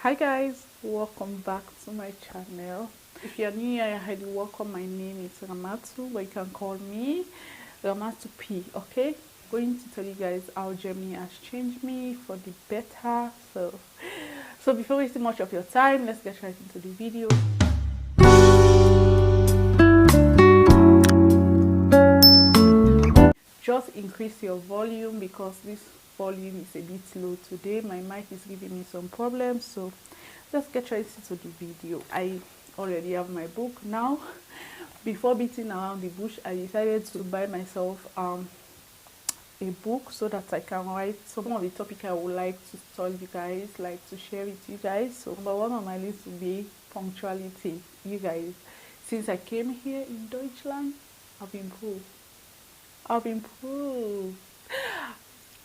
Hi guys, welcome back to my channel. If you're new here, I highly welcome. My name is Ramatu, but you can call me Ramatu P. Okay, going to tell you guys how Germany has changed me for the better. So before wasting much of your time, let's get right into the video. Just increase your volume because this volume is a bit low today. My mic is giving me some problems, so let's get right into the video. I already have my book now. Before beating around the bush, I decided to buy myself a book so that I can write some of the topic I would like to tell you guys, like to share with you guys. So number one on my list will be punctuality. You guys, since I came here in Deutschland, I've improved. I've improved.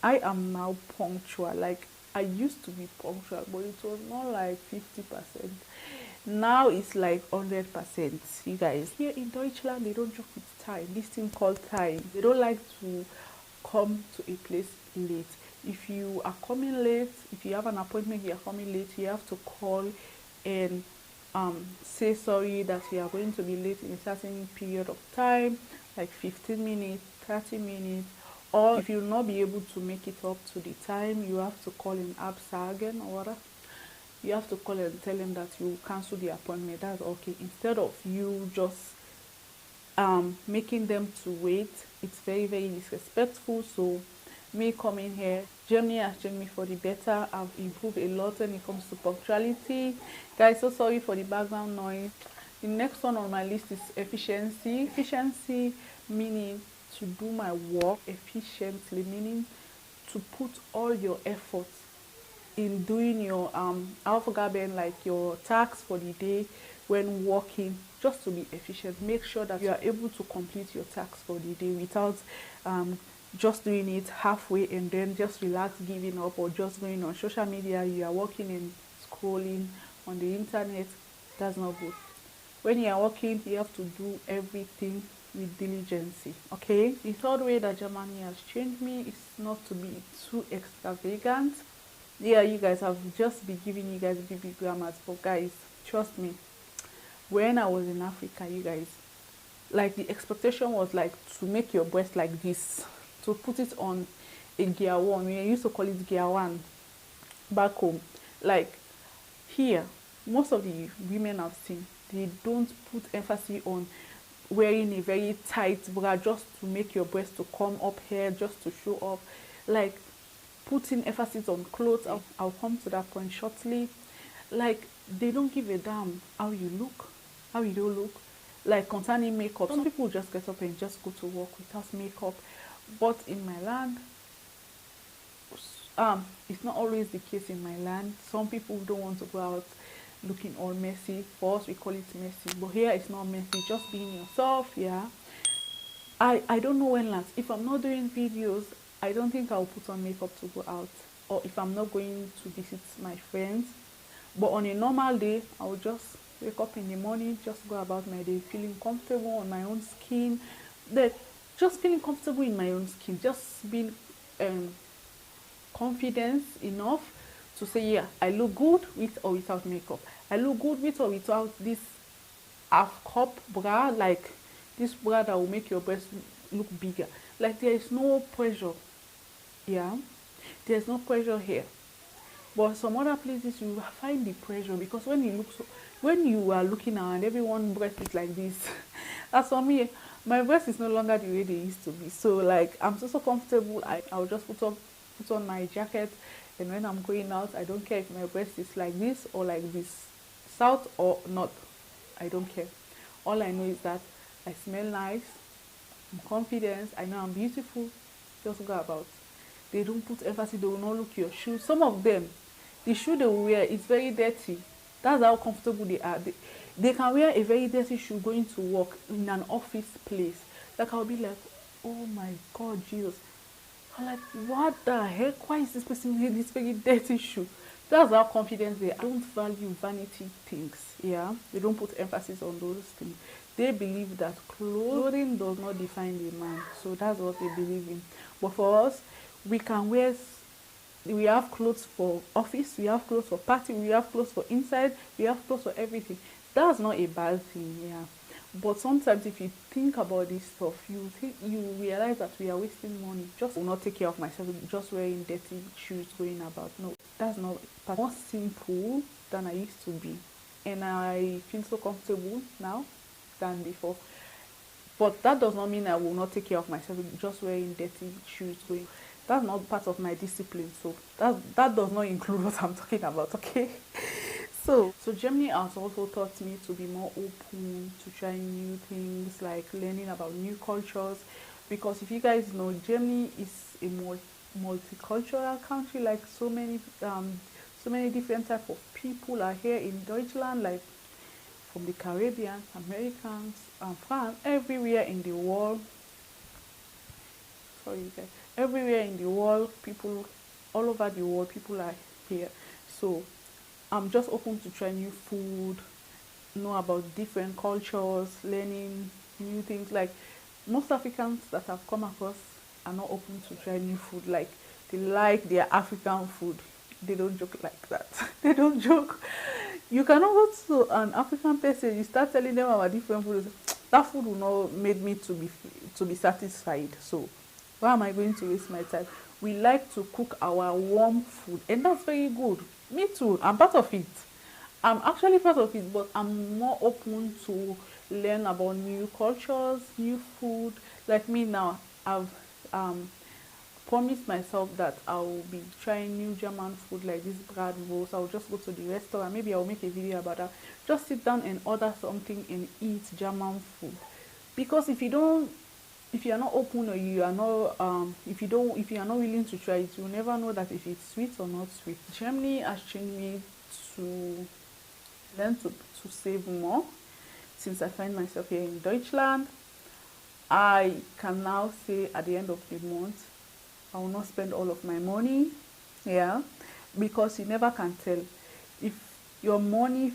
I am now punctual. Like I used to be punctual, but it was more like 50%. Now it's like 100%. You guys, here in Deutschland, they don't joke with time. This thing called time. They don't like to come to a place late. If you are coming late, if you have an appointment, you are coming late, you have to call and say sorry that you are going to be late in a certain period of time, like 15 minutes, 30 minutes, or if you will not be able to make it up to the time, you have to call in Absagen or whatever. You have to call and tell them that you cancel the appointment. That's okay. Instead of you just making them to wait, it's very, very disrespectful. So me coming here, Germany has changed me for the better. I've improved a lot when it comes to punctuality. Guys, so sorry for the background noise. The next one on my list is efficiency. Efficiency meaning to do my work efficiently, meaning to put all your effort in doing your Aufgaben, like your tasks for the day when working, just to be efficient. Make sure that you are able to complete your tasks for the day without just doing it halfway and then just relax, giving up, or just going on social media. You are working and scrolling on the internet. That's not good. When you are working, you have to do everything with diligence. Okay, the third way that Germany has changed me is not to be too extravagant. Yeah, you guys have just been giving you guys BB grammars, but guys, trust me, when I was in Africa, you guys, like the expectation was like to make your breast like this, to put it on a gear one. We used to call it gear one back home. Like here, most of the women I've seen, they don't put emphasis on wearing a very tight bra just to make your breast to come up here, just to show off. Like putting emphasis on clothes. I'll come to that point shortly. Like they don't give a damn how you look, how you don't look. Like concerning makeup, some people just get up and just go to work without makeup. But in my land, it's not always the case in my land. Some people don't want to go out looking all messy. For us, we call it messy, but here it's not messy. Just being yourself. Yeah. I don't know when last. If I'm not doing videos, I don't think I'll put on makeup to go out. Or if I'm not going to visit my friends. But on a normal day, I'll just wake up in the morning, just go about my day feeling comfortable on my own skin. Just feeling comfortable in my own skin. Just being confidence enough to say, yeah, I look good with or without makeup. I look good with or without this half cup bra, like this bra that will make your breast look bigger. Like there is no pressure. Yeah, there's no pressure here. But some other places you find the pressure because when you are looking around, everyone's breast is like this. As for me, my breast is no longer the way they used to be. So like I'm so comfortable. I'll just put on my jacket, and when I'm going out, I don't care if my breast is like this or like this, south or north. I don't care. All I know is that I smell nice, I'm confident, I know I'm beautiful. Just go about. They don't put emphasis, they will not look your shoes. Some of them, the shoe they will wear is very dirty. That's how comfortable they are. They can wear a very dirty shoe going to work in an office place. Like I'll be like, oh my God, Jesus. I'm like, what the heck? Why is this person wearing this very dirty shoe? That's how confident they are. They don't value vanity things. Yeah, they don't put emphasis on those things. They believe that clothing does not define the man. So that's what they believe in. But for us, we can wear We have clothes for office, we have clothes for party, we have clothes for inside, we have clothes for everything. That's not a bad thing, yeah. But sometimes if you think about this stuff, you realize that we are wasting money. Just will not take care of myself, just wearing dirty shoes going about. No, that's not. More simple than I used to be, and I feel so comfortable now than before. But that does not mean I will not take care of myself just wearing dirty shoes going. That's not part of my discipline. So that does not include what I'm talking about, okay? So Germany has also taught me to be more open to trying new things, like learning about new cultures. Because if you guys know, Germany is a multicultural country. Like so many different type of people are here in Deutschland. Like from the Caribbean, Americans, and France, everywhere in the world. Sorry, guys. Everywhere in the world, people all over the world, people are here. So I'm just open to try new food, know about different cultures, learning new things. Like most Africans that I've come across are not open to try new food. Like they like their African food. They don't joke like that. They don't joke. You cannot go to an African person, you start telling them about different food. That food will not make me to be satisfied. So why am I going to waste my time? We like to cook our warm food, and that's very good. Me too. I'm part of it. I'm actually part of it, but I'm more open to learn about new cultures, new food. Like me now, I've um promised myself that I will be trying new German food like this bratwurst. I'll just go to the restaurant. Maybe I'll make a video about that. Just sit down and order something and eat German food. Because if you are not open, or you are not if you are not willing to try it, you'll never know that if it's sweet or not sweet. Germany has changed me to learn to save more. Since I find myself here in Deutschland, I can now say at the end of the month I will not spend all of my money. Yeah, because you never can tell if your money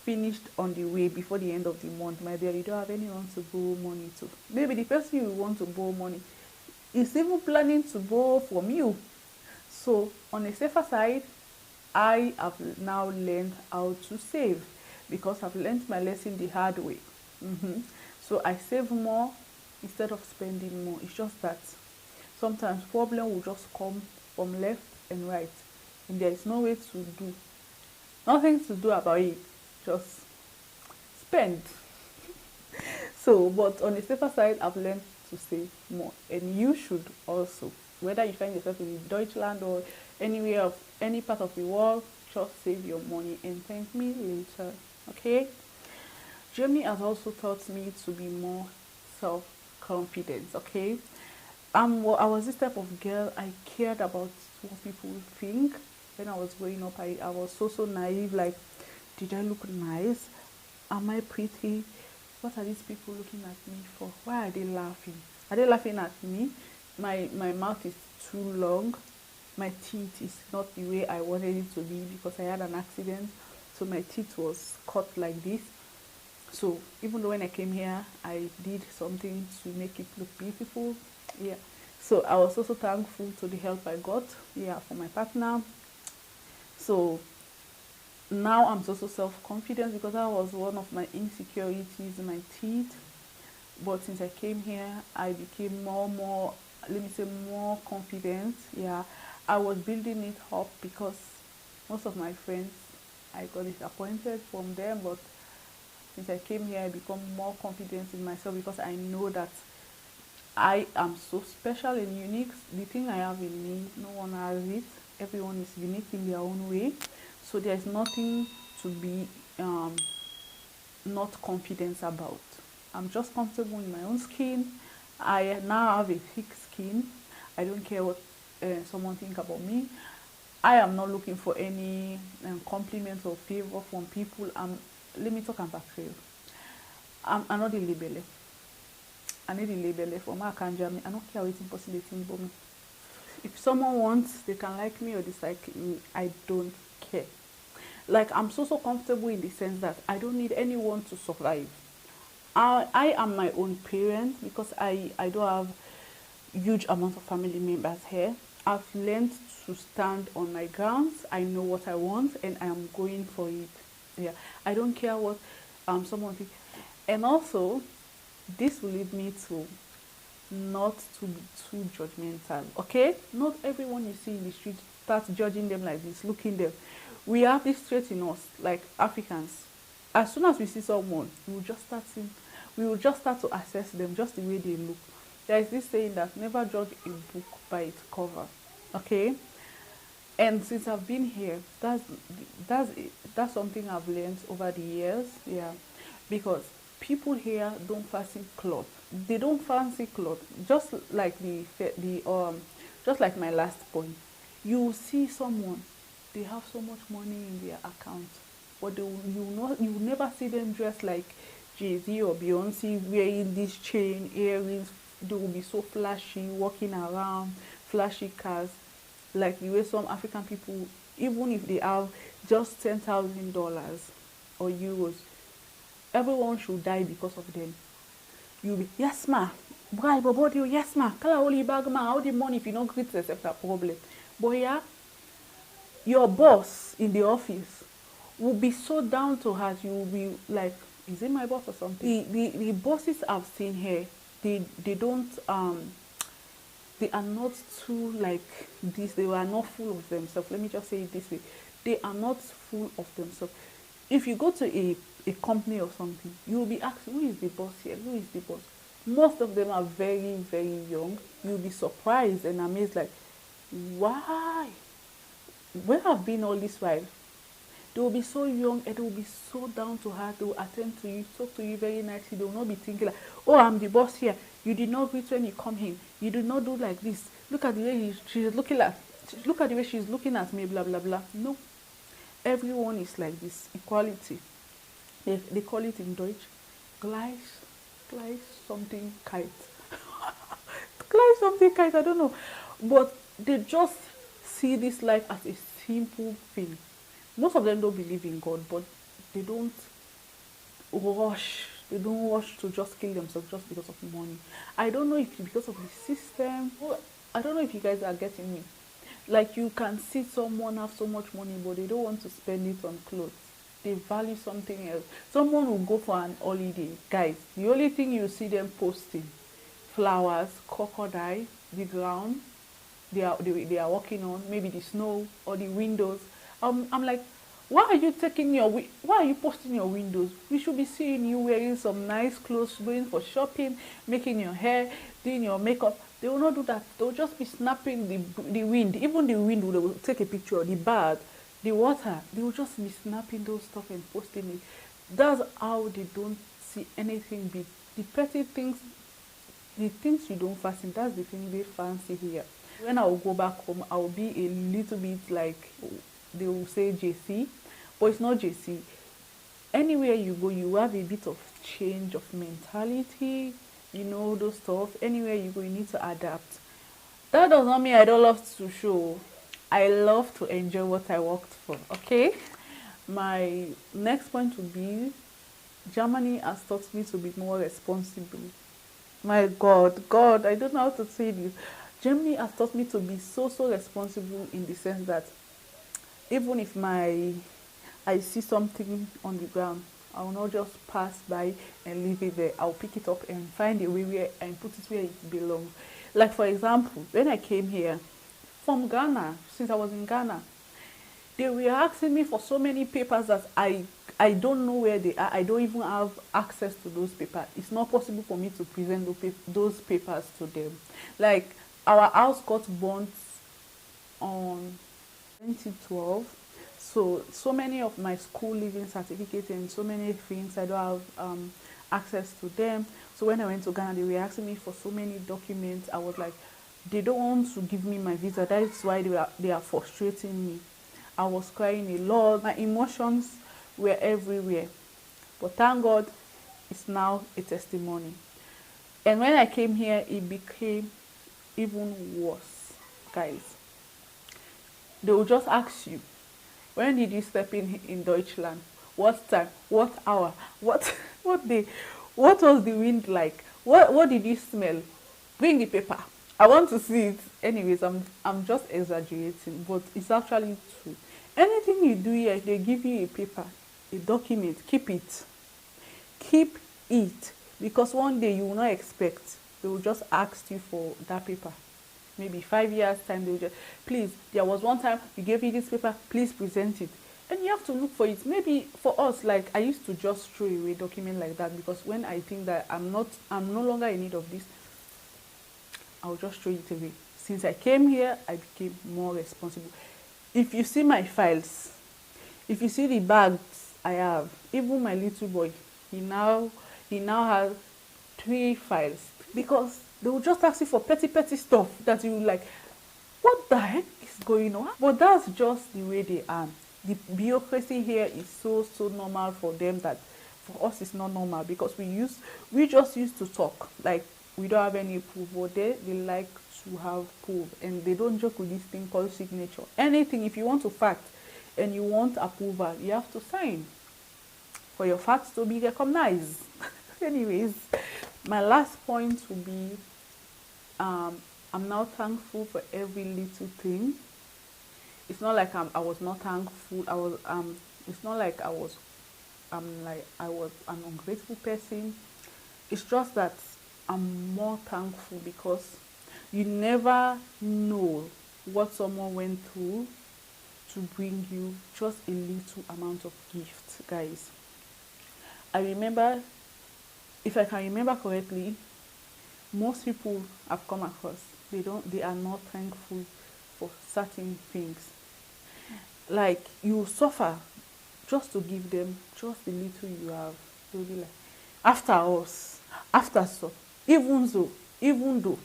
finished on the way before the end of the month. My dear, you don't have anyone to borrow money to. Maybe the person you want to borrow money is even planning to borrow from you. So on a safer side, I have now learned how to save, because I've learned my lesson the hard way. So I save more instead of spending more. It's just that sometimes problem will just come from left and right, and there is no way to do, nothing to do about it. Just spend. So, but on the safer side, I've learned to save more, and you should also. Whether you find yourself in Deutschland or anywhere of any part of the world, just save your money and thank me later. Okay? Germany has also taught me to be more self-confident. Okay? Well, I was this type of girl. I cared about what people think. When I was growing up, I was so naive. Like, did I look nice? Am I pretty? What are these people looking at me for? Why are they laughing? Are they laughing at me? My mouth is too long. My teeth is not the way I wanted it to be because I had an accident. So my teeth was cut like this. So even though when I came here, I did something to make it look beautiful. Yeah. So I was also thankful to the help I got. Yeah, from my partner. So now I'm also self-confident because that was one of my insecurities, my teeth. But since I came here, I became more, let me say, more confident. Yeah, I was building it up because most of my friends, I got disappointed from them. But since I came here, I become more confident in myself because I know that I am so special and unique. The thing I have in me, no one has it. Everyone is unique in their own way. So there's nothing to be not confident about. I'm just comfortable in my own skin. I now have a thick skin. I don't care what someone think about me. I am not looking for any compliments or favor from people. Let me talk about real. I'm not a label. I need a label for my Germany. I don't care what person they think about me. If someone wants, they can like me or dislike me. I don't care. Like, I'm so comfortable in the sense that I don't need anyone to survive. I am my own parent because I don't have huge amount of family members here. I've learned to stand on my grounds. I know what I want and I'm going for it. Yeah, I don't care what someone thinks. And also, this will lead me to not to be too judgmental. Okay, not everyone you see in the street start judging them like this, looking them. We have this trait in us, like Africans. As soon as we see someone, we will just start to assess them just the way they look. There is this saying that never judge a book by its cover. Okay, and since I've been here, that's that's something I've learned over the years. Yeah, because people here don't fancy cloth. They don't fancy cloth. Just like just like my last point. You see someone, they have so much money in their account, but you will never see them dressed like Jay-Z or Beyonce wearing this chain, earrings. They will be so flashy, walking around, flashy cars, like the way some African people, even if they have just $10,000 or euros, everyone should die because of them. You'll be, yes ma, bribe about you, yes ma, kala holy bag ma, how the money if you don't greet accept a problem. But yeah, your boss in the office will be so down to earth, you will be like, is it my boss or something? The bosses I've seen here, they don't they are not too like this, they are not full of themselves. Let me just say it this way. They are not full of themselves. If you go to a company or something, you will be asked, who is the boss here? Who is the boss? Most of them are very, very young. You'll be surprised and amazed, like, why? Where have been all this while? They will be so young and they will be so down to earth. They will attend to you, talk to you very nicely. They will not be thinking like, oh, I'm the boss here. You did not greet when you come in. You did not do like this. Look at the way she's looking at. Look at the way she's looking at me. Blah blah blah. No, everyone is like this. Equality. They call it in Deutsch, gleich something kite. Gleich something kite. I don't know, but they just see this life as a simple thing. Most of them don't believe in God, but they don't rush. They don't rush to just kill themselves just because of money. I don't know if it's because of the system. I don't know if you guys are getting me. Like you can see someone have so much money, but they don't want to spend it on clothes. They value something else. Someone will go for an holiday. Guys, the only thing you see them posting, flowers, crocodile, the ground, they are walking on, maybe the snow or the windows. I'm like, why are you posting your windows? We should be seeing you wearing some nice clothes, going for shopping, making your hair, doing your makeup. They will not do that. They will just be snapping the wind. Even the wind, they will take a picture of the bird, the water. They will just be snapping those stuff and posting it. That's how they don't see anything big. The petty things, the things you don't fancy, that's the thing they fancy here. When I will go back home, I will be a little bit like, they will say JC, but it's not JC. Anywhere you go, you have a bit of change of mentality, those stuff. Anywhere you go, you need to adapt. That does not mean I don't love to show. I love to enjoy what I worked for, okay? My next point would be, Germany has taught me to be more responsible. My God, I don't know how to say this. Germany has taught me to be so responsible in the sense that even if I see something on the ground, I will not just pass by and leave it there. I'll pick it up and find a way and put it where it belongs. Like for example, when I came here from Ghana, since I was in Ghana, they were asking me for so many papers that I don't know where they are. I don't even have access to those papers. It's not possible for me to present those papers to them. Like our house got burnt on 2012. So many of my school leaving certificates and so many things, I don't have access to them. So when I went to Ghana, they were asking me for so many documents. I was like, they don't want to give me my visa. That is why they are frustrating me. I was crying a lot. My emotions were everywhere. But thank God, it's now a testimony. And when I came here, it became even worse, guys. They will just ask you, when did you step in Deutschland? What time? What hour? What day? What was the wind like? What did you smell? Bring the paper. I want to see it. Anyways, I'm just exaggerating, but it's actually true. Anything you do here, if they give you a paper, a document, keep it. Keep it. Because one day you will not expect. They will just ask you for that paper. Maybe 5 years time, they will just, please, there was one time we gave you this paper, please present it. And you have to look for it. Maybe for us, like I used to just throw away document like that, because when I think that I'm no longer in need of this, I'll just throw it away. Since I came here, I became more responsible. If you see my files, if you see the bags I have, even my little boy, he now has 3 files, because they will just ask you for petty stuff that you will like, what the heck is going on? But that's just the way they are. The bureaucracy here is so normal for them that for us it's not normal, because we just used to talk like we don't have any proof, but they like to have proof, and they don't joke with this thing called signature. Anything, if you want to fact and you want approval, you have to sign for your facts to be recognized. Anyways, my last point will be, I'm now thankful for every little thing. It's not like I was not thankful. It's not like I was an ungrateful person. It's just that I'm more thankful, because you never know what someone went through to bring you just a little amount of gift, guys. I remember, if I can remember correctly, most people I've come across, they are not thankful for certain things. Like, you suffer just to give them just the little you have. They'll be like, after us, after so, even though,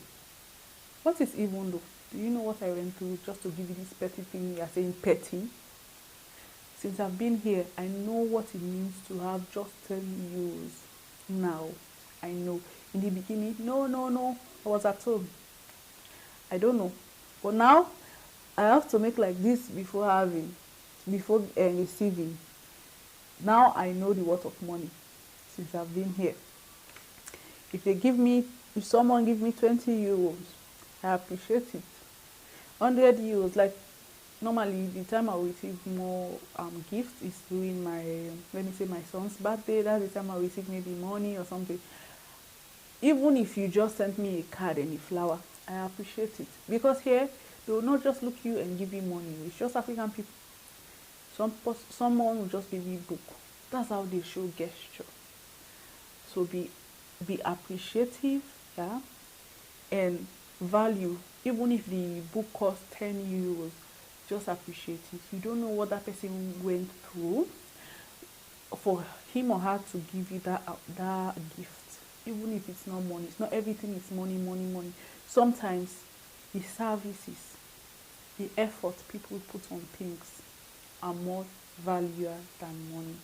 what is even though? Do you know what I went through just to give you this petty thing you are saying petty? Since I've been here, I know what it means to have just 10 euros. Now, I know. In the beginning, no, I was at home. I don't know. But now, I have to make like this before receiving. Now I know the worth of money since I've been here. If someone give me 20 euros, I appreciate it. 100 euros, like normally the time I will receive more gifts is during my son's birthday. That's the time I receive maybe money or something. Even if you just send me a card and a flower, I appreciate it. Because here, they will not just look you and give you money. It's just African people. Someone will just give you a book. That's how they show gesture. So be appreciative, yeah, and value. Even if the book costs 10 euros, just appreciate it. You don't know what that person went through for him or her to give you that gift. Even if it's not money, it's not everything is money. Sometimes the services, the effort people put on things are more valuable than money.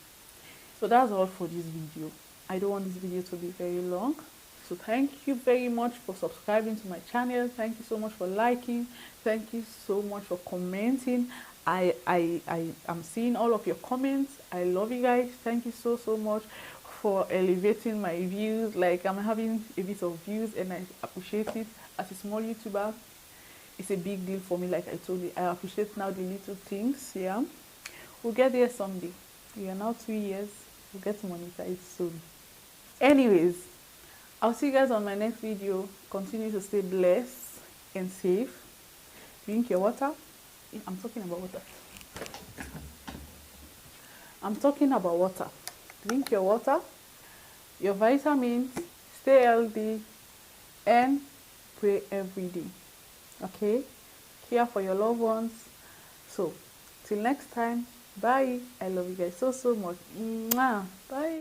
So that's all for this video. I don't want this video to be very long. So thank you very much for subscribing to my channel. Thank you so much for liking. Thank you so much for commenting. I am seeing all of your comments. I love you guys. Thank you so much for elevating my views. Like, I'm having a bit of views and I appreciate it. As a small YouTuber, it's a big deal for me. Like I told you, I appreciate now the little things. Yeah, we'll get there someday. We are now 2 years. We'll get monetized soon. Anyways, I'll see you guys on my next video. Continue to stay blessed and safe. Drink your water. I'm talking about water. Drink your water, your vitamins, stay healthy, and pray every day. Okay? Care for your loved ones. So, till next time, bye. I love you guys so much. Mwah. Bye.